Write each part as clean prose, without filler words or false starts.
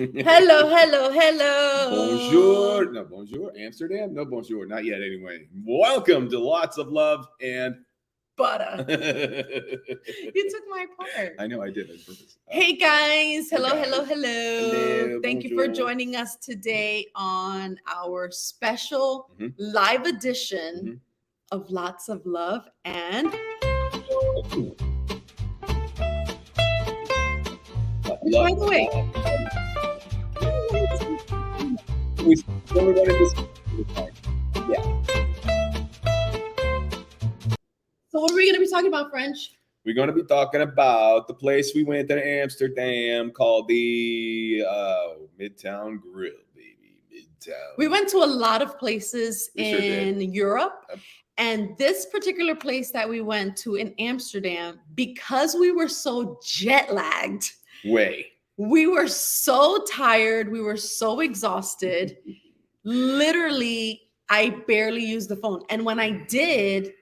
Hello, hello, hello. Bonjour. No, bonjour. Amsterdam? No, bonjour. Not yet, anyway. Welcome to Lots of Love and Butter. You You took my part. I know I did on purpose. Hey guys. Hello, guys. hello, hello. Hello, Thank you for bonjour. joining us today on our special Mhm. live edition Mhm. of Lots of Love and by the way, so what are we going to be talking about, French? We're going to be talking about the place we went to Amsterdam called the MIDTOWN Grill, baby. MIDTOWN. We went to a lot of places We sure did. in Europe. Yep. And this particular place that we went to in Amsterdam, because we were so jet lagged, we were so tired, we were so exhausted. Literally, I barely used the phone. And when I did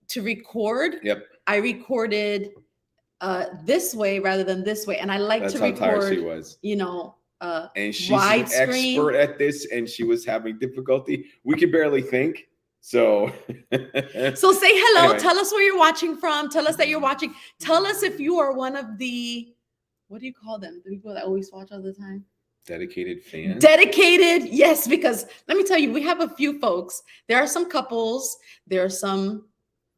to record, Yep. I recorded this way rather than this way. And I like That's to how tired record, she was. you know, And she's widescreen. an expert at this, and she was having difficulty. We could barely think. So So say hello. Anyway. Tell us where you're watching from. Tell us that you're watching. Tell us if you are one of the, what do you call them? The people that always watch all the time? dedicated fans. Dedicated. Yes, because let me tell you, we have a few folks. There are some couples. There are some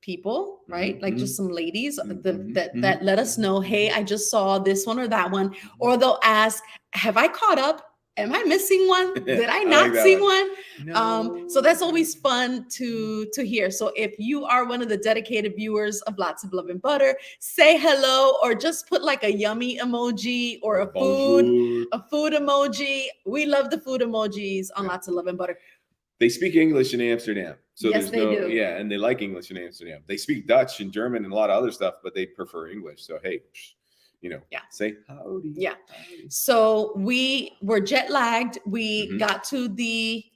people, right? Like just some ladies that let us know, hey, I just saw this one or that one. Or they'll ask, have I caught up? Am I missing one? Did I not see one? No. So that's always fun to hear. So if you are one of the dedicated viewers of Lots of Love and Butter, say hello or just put like a yummy emoji or a food emoji. We love the food emojis on Lots of Love and Butter. They speak English in Amsterdam. So Yes, they do. Yeah, and they like English in Amsterdam. They speak Dutch and German and a lot of other stuff, but they prefer English. So hey, say howdy. Yeah. Howdy. So we were jet lagged. We got to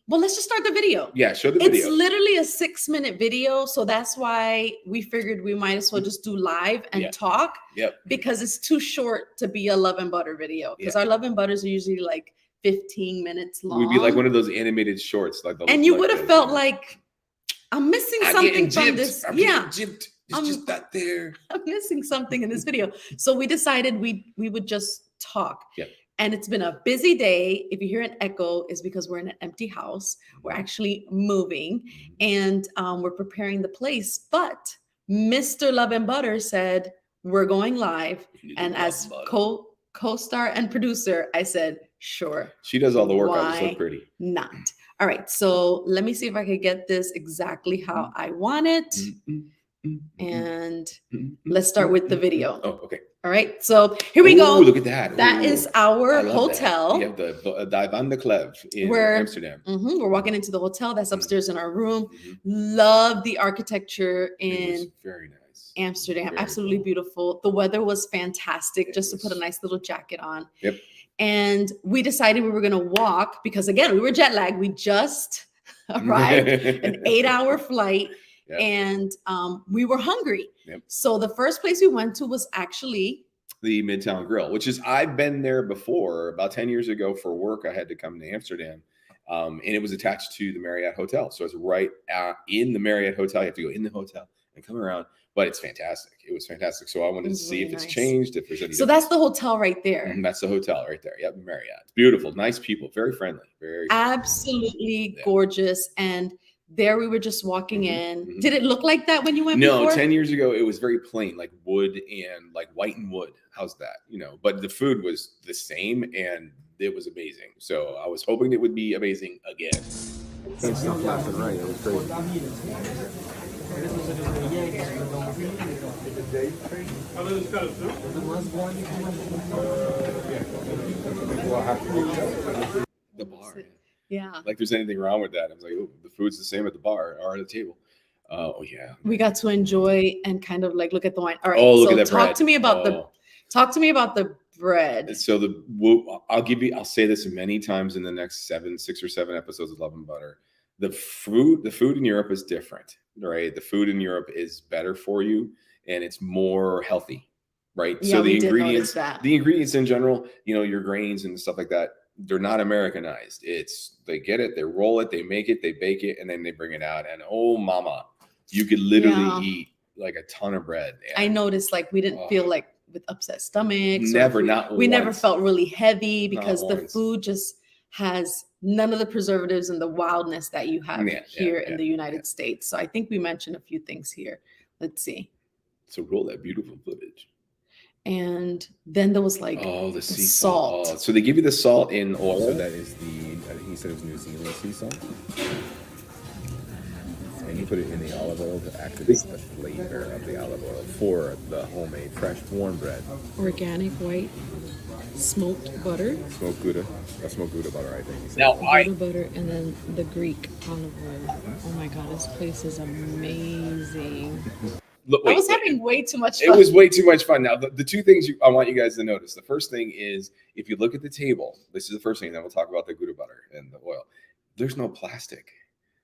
let's just start the video. Yeah, show the video. It's literally a 6-minute video. So that's why we figured we might as well just do live and talk. Yep. Because it's too short to be a Love and Butter video. Because our Love and Butters are usually like 15 minutes long. We'd be like one of those animated shorts. And you would have felt like, I'm missing something from this. It's just not there. I'm missing something in this video. So we decided we would just talk. Yep. And it's been a busy day. If you hear an echo, it's because we're in an empty house. We're actually moving and we're preparing the place. But Mr. Love and Butter said, we're going live. And as co-star and producer, I said, sure. She does all the work. I was so pretty. Not. All right. So let me see if I could get this exactly how I want it. And let's start with the video. Oh, okay. All right. So here we go. Look at that. That is our hotel. You have the Dive on the Cleve in Amsterdam. We're walking into the hotel that's upstairs in our room. Love the architecture in very nice. Amsterdam. Absolutely beautiful. The weather was fantastic. Just to put a nice little jacket on. Yep. And we decided we were going to walk because, again, we were jet lagged. We just arrived, an 8-hour flight. Yep. And we were hungry. Yep. So the first place we went to was actually the MIDTOWN Grill, which is, I've been there before. About 10 years ago for work, I had to come to Amsterdam. And it was attached to the Marriott Hotel. So it's right in the Marriott Hotel. You have to go in the hotel and come around. But it's fantastic. It was fantastic. So I wanted to see if it's changed, if there's any. So that's the hotel right there. And that's the hotel right there. Yep, Marriott. It's beautiful. Nice people. Very friendly. Very absolutely gorgeous. And there we were just walking in. Did it look like that when you went No, before? 10 years ago, it was very plain, like wood and like white and wood. How's that? But the food was the same and it was amazing. So I was hoping it would be amazing again. Thanks for left and right. It was great. The bar. Yeah. Like there's anything wrong with that. I was like, oh, the food's the same at the bar or at the table. Oh yeah. We got to enjoy and kind of like look at the wine. All right. Oh, look at that talk bread. to me about the bread. So I'll say this many times in the next 6 or 7 episodes of Love and Butter. The food in Europe is different, right? The food in Europe is better for you and it's more healthy, right? Yeah, so the ingredients in general, your grains and stuff like that, they're not Americanized. They get it, they roll it, they make it, they bake it, and then they bring it out. And oh, mama, you could literally eat like a ton of bread. I noticed like we didn't feel like with upset stomachs. Never, we never felt really heavy because Not the once. food just has none of the preservatives and the wildness that you have here in the United States. So I think we mentioned a few things here. Let's see. So roll that beautiful footage. And then there was like the sea salt. Oh, so they give you the salt in oil. So that is I think he said it was New Zealand sea salt. And you put it in the olive oil to activate the flavor of the olive oil for the homemade fresh warm bread. Organic white smoked butter. Smoked Gouda. That's smoked Gouda butter, I think. Now Gouda butter and then the Greek olive oil. Oh my God, this place is amazing. Look, I was having way too much fun. It was way too much fun. Now, the two things I want you guys to notice. The first thing is, if you look at the table, this is the first thing, then we'll talk about the Gouda butter and the oil. There's no plastic.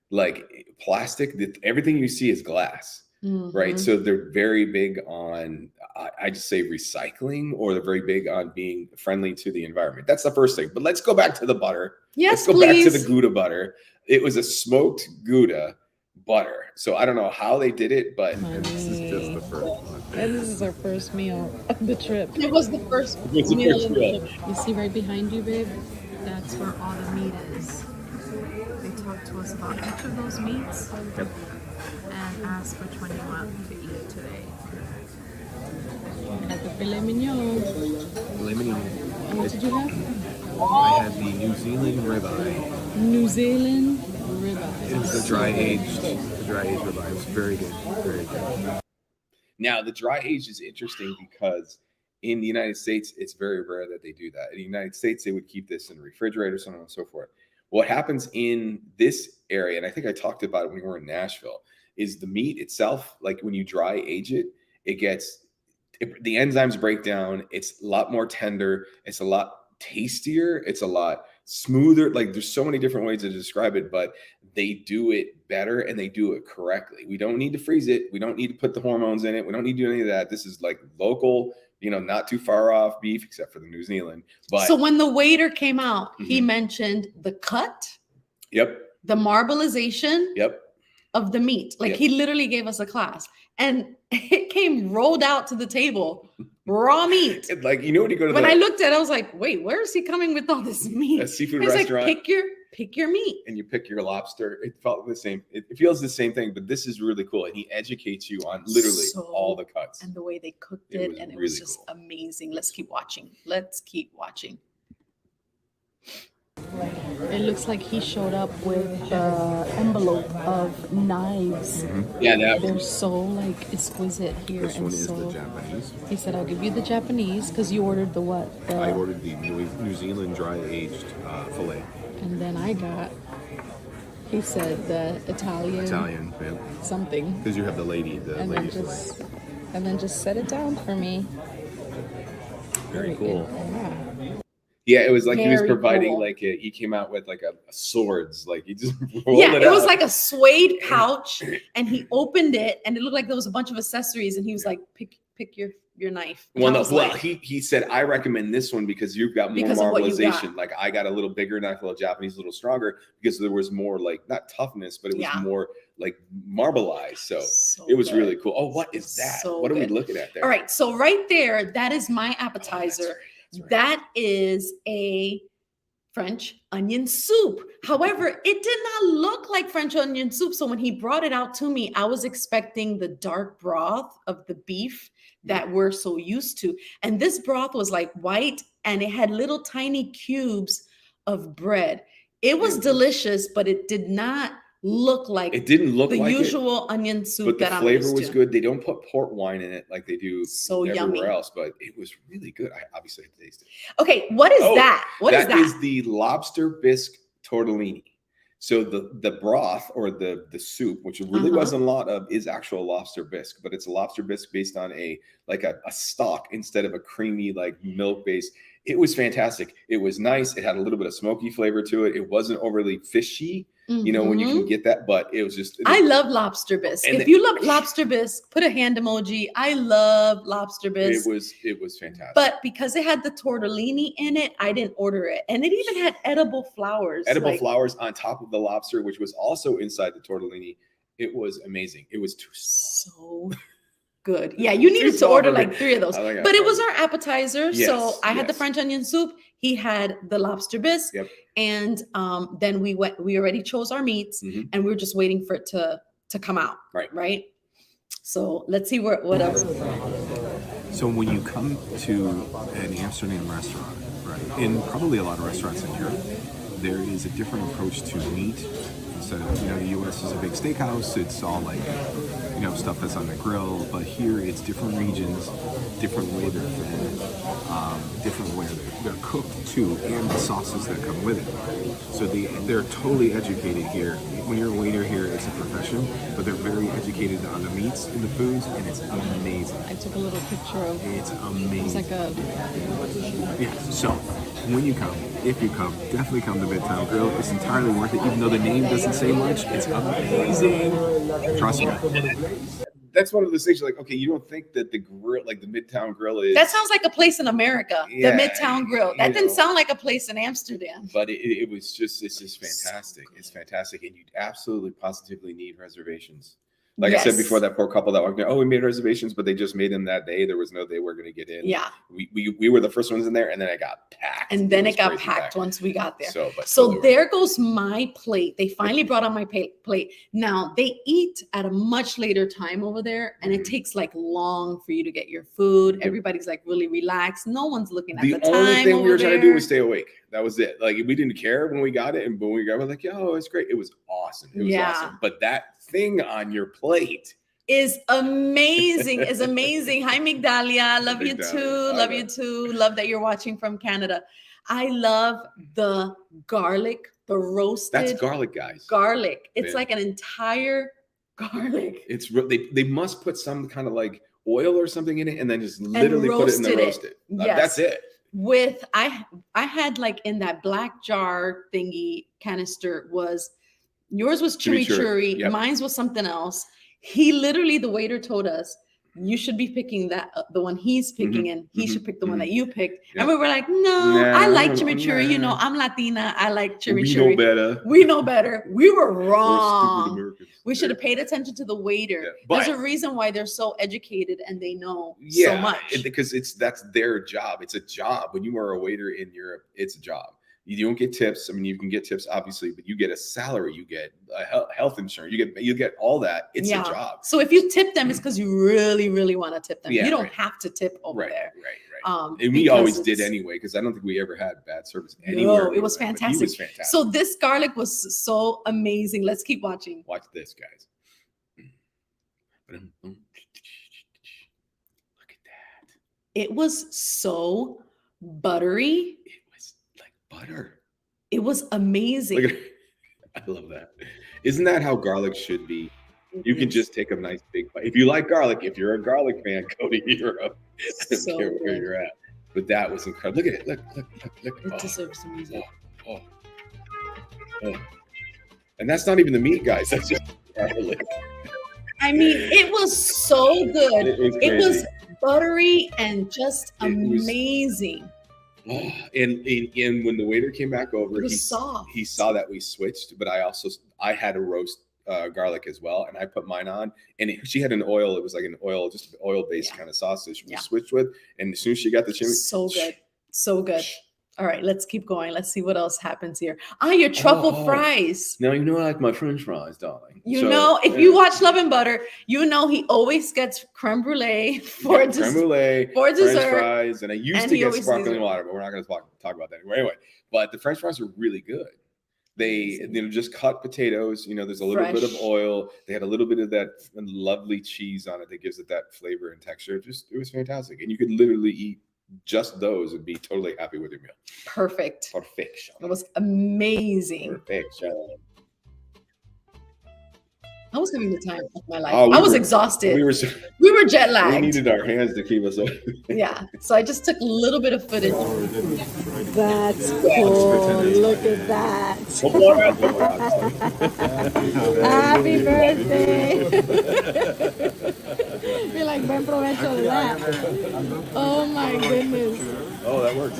Like plastic, everything you see is glass, right? So they're very big on, I just say recycling, or they're very big on being friendly to the environment. That's the first thing. But let's go back to the butter. Yes, let's go back to the Gouda butter. It was a smoked Gouda butter. So I don't know how they did it, but and this is just the first one. And this is our first meal of the trip. It was the first It's the meal first of the meal. trip. You see right behind you, babe? That's where all the meat is. They talk to us about each of those meats and ask which one you want to eat today. Got the filet mignon. Filet mignon. And what did you have? I had the New Zealand Ribeye. New Zealand ribeye. It was the dry aged ribeye. It was very good. Very good. now the dry age is interesting because in the United States, it's very rare that they do that. In the United States, they would keep this in a refrigerator, so on and so forth. What happens in this area, and I think I talked about it when we were in Nashville, is the meat itself, like when you dry age it, the enzymes break down. It's a lot more tender. It's a lot tastier. It's a lot smoother. Like there's so many different ways to describe it, but they do it better and they do it correctly. We don't need to freeze it. We don't need to put the hormones in it. We don't need to do any of that. This is like local, not too far off beef, except for the New Zealand. But so when the waiter came out, he mentioned the cut, the marbleization of the meat. Like he literally gave us a class, and it came rolled out to the table, raw meat. Like, when you go to when I looked at it, I was like, wait, where is he coming with all this meat? A seafood He's restaurant. like, pick your meat. And you pick your lobster. It felt the same. It feels the same thing, but this is really cool. And he educates you on literally all the cuts. And the way they cooked it. And it was just amazing. Let's keep watching. It looks like he showed up with the envelope of knives. Yeah, they're so like exquisite here. This one is the Japanese. He said, "I'll give you the Japanese because you ordered the what?" I ordered the New Zealand dry aged fillet. And then I got. He said the Italian, yeah. something. Because you have the lady fillet. And then just set it down for me. Very cool. Yeah, it was like he was providing cool. like he came out with like a swords, like he just rolled it it was out. like a suede pouch, and he opened it, and it looked like there was a bunch of accessories, and he was like, pick your knife. He said, I recommend this one because you've got more marbleization. Like I got a little bigger knife, a little Japanese, a little stronger, because there was more like not toughness, but it was more like marbleized. So it was really cool. Oh, what is that? What are we looking at there? All right, so right there, that is my appetizer. Right. That is a French onion soup. However, it did not look like French onion soup. So when he brought it out to me, I was expecting the dark broth of the beef that we're so used to. And this broth was like white, and it had little tiny cubes of bread. It was delicious, but it did not look like the usual onion soup that I'm used to. But the flavor was good. They don't put port wine in it like they do everywhere yummy. else, but it was really good. I obviously had to taste it. Okay, what is that? What is that? That is the lobster bisque tortellini. So the broth or the soup, which really wasn't a lot of, is actual lobster bisque, but it's a lobster bisque based on a stock instead of a creamy like milk base. It was fantastic. It was nice. It had a little bit of smoky flavor to it. It wasn't overly fishy. you know, when you can get that. But it was just, I love lobster bisque. If you love lobster bisque, put a hand emoji. I love lobster bisque. It was fantastic. But because it had the tortellini in it, I didn't order it. And it even had edible flowers. Edible flowers on top of the lobster, which was also inside the tortellini. It was amazing. It was so good. Yeah, you needed to order like 3 of those. But it was our appetizer. Yes, so I had the French onion soup. He had the lobster bisque. Yep. And then we already chose our meats, and we were just waiting for it to come out. Right. So let's see what else. So when you come to an Amsterdam restaurant, right, and probably a lot of restaurants in Europe, there is a different approach to meat. Instead of, you know, the U.S. is a big steakhouse, it's all like, you know, stuff that's on the grill, but here it's different regions, different way they're fed, different way they're cooked too, and the sauces that come with it. So they're totally educated here. When you're a waiter here, it's a profession, but they're very educated on the meats and the foods, and it's amazing. I took a little picture of it. It's amazing. It's like a... Yeah, so when you come, if you come, definitely come to MIDTOWN Grill. It's entirely worth it, even though the name doesn't say much. It's amazing. Trust me. That's one of those things you're like, okay, you don't think that the grill, like the MIDTOWN Grill is... That sounds like a place in America, the MIDTOWN Grill. That didn't sound like a place in Amsterdam. But it was just, it's just fantastic. It's fantastic. And you absolutely positively need reservations. Like I said before, that poor couple that walked in, we made reservations, but they just made them that day. There was no day we're going to get in. Yeah. We were the first ones in there, and then it got packed. And then it got packed once we got there. So there goes my plate. They finally brought on my plate. Now, they eat at a much later time over there, and it takes like long for you to get your food. Everybody's like really relaxed. No one's looking at the time. The only thing we were trying to do was stay awake. That was it. Like, we didn't care when we got it, and when we got it, we're like, yo, it's great. It was awesome. It was awesome. But that thing on your plate is amazing. Is amazing. Hi, Migdalia. Love you too. Love you too. Love that you're watching from Canada. I love the garlic, the roasted. That's garlic, guys. Garlic. It's like an entire garlic. It's they must put some kind of like oil or something in it, and then just literally put it in the roasted. Yes. That's it. With I had like in that black jar thingy canister was yours was chimichurri, mine's was something else. He literally, the waiter told us, you should be picking that the one he's picking, and he should pick the one that you picked. And we were like, no, I like chimichurri. You know, I'm Latina. I like chimichurri. We know better. We know better. We were wrong. We should have paid attention to the waiter. There's a reason why they're so educated and they know so much. Because that's their job. It's a job. When you are a waiter in Europe, it's a job. You don't get tips. I mean, you can get tips, obviously, but you get a salary, you get health insurance, you get all that. It's a job. So if you tip them, it's because you really, really want to tip them. You don't have to tip over there. Right. And we always did anyway, because I don't think we ever had bad service anywhere. No, it was fantastic. He was fantastic. So this garlic was so amazing. Let's keep watching. Watch this, guys. Look at that. It was so buttery. Butter. It was amazing. Look at it. I love that. Isn't that how garlic should be? You can just take a nice big bite. If you like garlic, if you're a garlic fan, go to Europe. I don't care where you're at. But that was incredible. Look at it. Look. It deserves some music. Oh. And that's not even the meat, guys. That's just garlic. I mean, it was so good. It was buttery and just amazing. And when the waiter came back over, he saw that we switched, but I had a roast garlic as well, and I put mine on, and she had an oil. It was like an oil, just oil-based kind of sausage we switched with. And as soon as she got the chimney, so good. All right, let's keep going. Let's see what else happens here. Your truffle fries. Now you know I like my French fries, darling. If you watch Love and Butter, you know he always gets creme brulee for dessert, French fries, and I used to get sparkling water, but we're not going to talk about that anymore. Anyway, but the French fries are really good. They just cut potatoes. There's a little bit of oil. They had a little bit of that lovely cheese on it that gives it that flavor and texture. It was fantastic, and you could literally eat just those and be totally happy with your meal. Perfect. Perfection. It was amazing. Perfection. I was having the time of my life. Oh, I was exhausted. We were jet we lagged. needed our hands to keep us open. Yeah. So I just took a little bit of footage. That's cool. Look at that. Happy birthday. Feel like buen provecho de that. Oh my goodness. Oh, that works.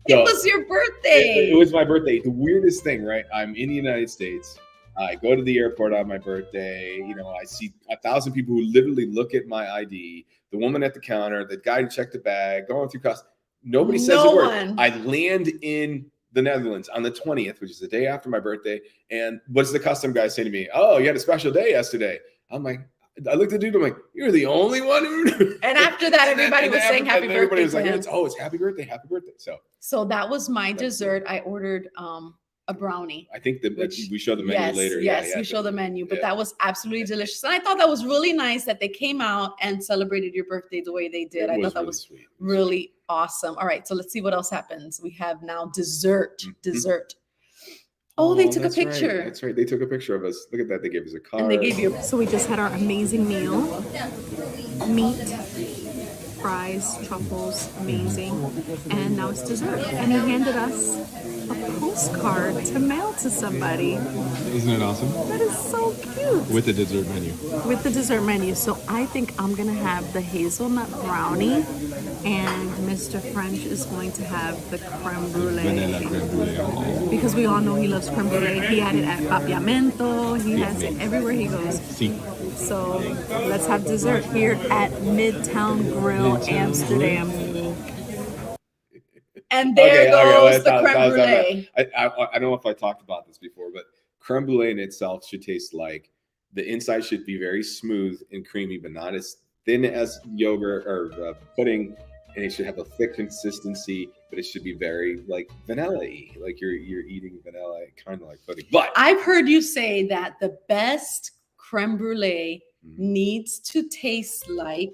It was your birthday. It was my birthday. The weirdest thing, right? I'm in the United States. I go to the airport on my birthday. You know, I see 1,000 people who literally look at my ID. The woman at the counter, the guy who checked the bag, going through customs. Nobody says a word. I land in the Netherlands on the 20th, which is the day after my birthday. And what's the custom guy saying to me? Oh, you had a special day yesterday. I'm like, I looked at the dude. I'm like, you're the only one who. And after that, everybody was saying happy birthday. Everybody was like, it's happy birthday, happy birthday. So that was my dessert. I ordered a brownie. I think that we show the menu later. Yes, we show the menu, but that was absolutely delicious. And I thought that was really nice that they came out and celebrated your birthday the way they did. I thought that was sweet. Really awesome. All right, so let's see what else happens. We have now dessert. Dessert. Oh, they took a picture. Right. That's right. They took a picture of us. Look at that. They gave us a card. And they gave you. So we just had our amazing meal. Meat, fries, truffles, amazing. And now it's dessert. And he handed us a postcard to mail to somebody. Isn't it awesome? That is so cute. With the dessert menu. With the dessert menu. So I think I'm going to have the hazelnut brownie. And Mr. French is going to have the creme brulee. Vanilla creme brulee. Oh. Because we all know he loves creme brulee. He had it at Papiamento. He has it everywhere he goes. See. So let's have dessert here at MIDTOWN Grill, Amsterdam. And there goes the creme brulee. I don't know if I talked about this before, but creme brulee in itself should taste like the inside should be very smooth and creamy, but not as thin as yogurt or pudding. And it should have a thick consistency, but it should be very like vanilla-y, like you're eating vanilla, kind of like pudding. But I've heard you say that the best creme brulee needs to taste like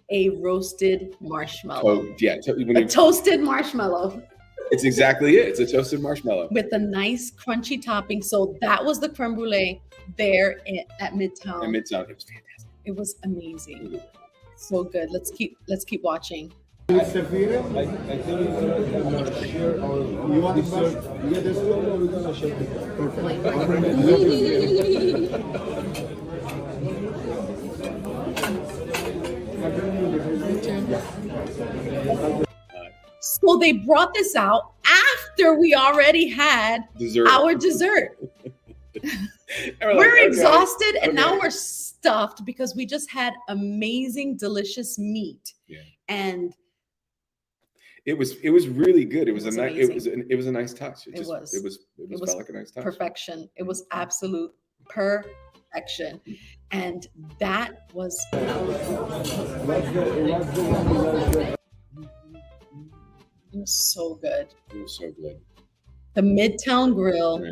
a roasted marshmallow. Oh, yeah. A toasted marshmallow. It's exactly it. It's a toasted marshmallow. With a nice crunchy topping. So that was the creme brulee there at MIDTOWN. At MIDTOWN. It was fantastic. It was amazing. So good. Let's keep watching. I think we're gonna share our. You want dessert? Yeah, there's no. We're gonna share. So they brought this out after we already had our dessert. We're exhausted and now we're stuffed because we just had amazing, delicious meat. Yeah. And it was really good. It was a nice touch. It felt like a nice touch. Perfection. It was absolute perfection. And that was it was so good. It was so good. The MIDTOWN Grill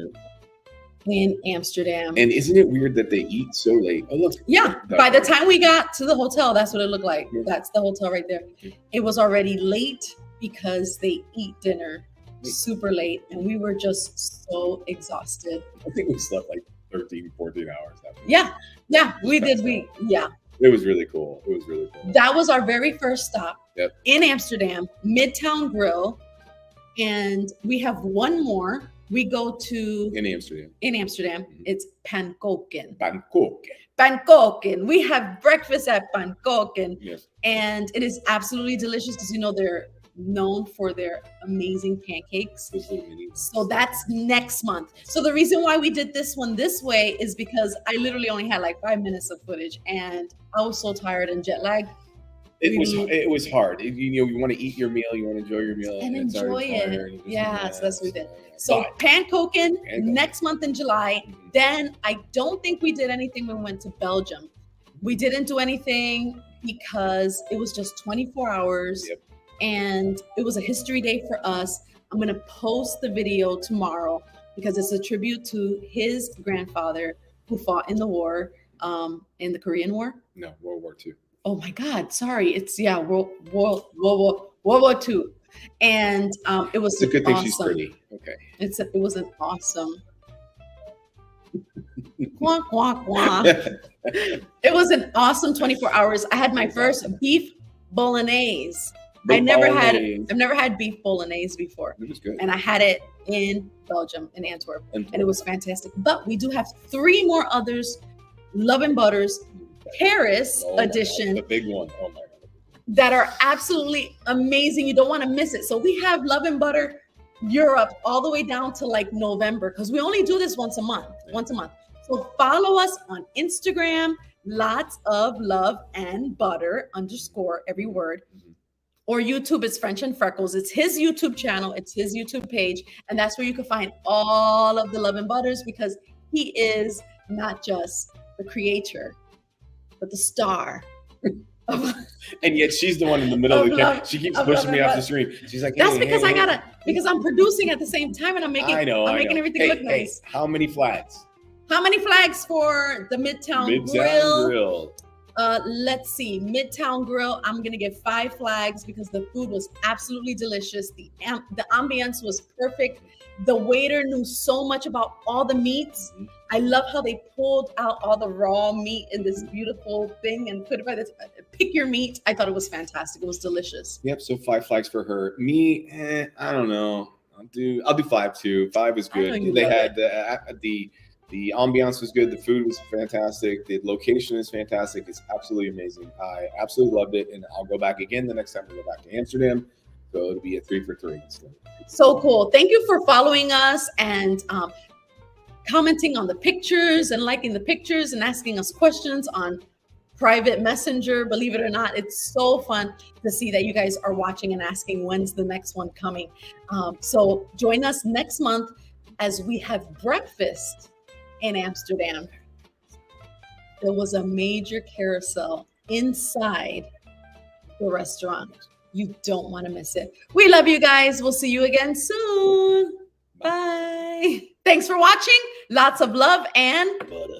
in Amsterdam. And isn't it weird that they eat so late? Oh, look. Yeah. By the time we got to the hotel, that's what it looked like. That's the hotel right there. It was already late because they eat dinner super late. And we were just so exhausted. I think we slept like 13, 14 hours. Yeah. We did. It was really cool. That was our very first stop in Amsterdam, MIDTOWN Grill. And we have one more. We go to in Amsterdam. It's Pankoken. Pankoken. We have breakfast at Pankoken. Yes. And it is absolutely delicious because they're known for their amazing pancakes. So that's next month. So the reason why we did this one this way is because I literally only had like 5 minutes of footage and I was so tired and jet lagged. It was hard. You want to eat your meal, you want to enjoy your meal and enjoy it. Yeah, so that's what we did. So Pankoken next month in July. Then I don't think we did anything when we went to Belgium. We didn't do anything because it was just 24 hours. Yep. And it was a history day for us. I'm going to post the video tomorrow because it's a tribute to his grandfather who fought in the war, in the Korean War. No, World War II. Oh my God, sorry. It's World War II. And it was it's a good thing awesome. she's pretty. Okay. It was an awesome. Quack, quack, quack. It was an awesome 24 hours. I had my first beef bolognese. I've never had beef bolognese before. It was good. And I had it in Belgium, in Antwerp, and it was fantastic. But we do have 3 more others, Love and Butters Paris edition. The big one. Oh my God. That are absolutely amazing. You don't want to miss it. So we have Love and Butter Europe all the way down to like November, because we only do this once a month. So follow us on Instagram, lots of love and butter _ every word. Or YouTube, it's French and Freckles. It's his YouTube channel. It's his YouTube page. And that's where you can find all of the Love and Butters, because he is not just the creator, but the star. And yet she's the one in the middle of the camera. She keeps pushing me off the screen. She's like, hey, that's because because I'm producing at the same time, and I'm making everything look nice. How many flags? How many flags for the Midtown Grill? Let's see, Midtown Grill. I'm gonna give 5 flags because the food was absolutely delicious. The ambience was perfect. The waiter knew so much about all the meats. I love how they pulled out all the raw meat in this beautiful thing and put it by this. Pick your meat. I thought it was fantastic. It was delicious. Yep. So 5 flags for her. Me, I don't know. I'll do 5 too. 5 is good. They had the ambiance was good. The food was fantastic. The location is fantastic. It's absolutely amazing. I absolutely loved it, and I'll go back again the next time we go back to Amsterdam. So it'll be a 3 for 3. So cool. Thank you for following us and commenting on the pictures and liking the pictures and asking us questions on private messenger. Believe it or not, it's so fun to see that you guys are watching and asking when's the next one coming. So join us next month as we have breakfast in Amsterdam. There was a major carousel inside the restaurant. You don't want to miss it. We love you guys. We'll see you again soon. Bye. Thanks for watching. Lots of love and butter.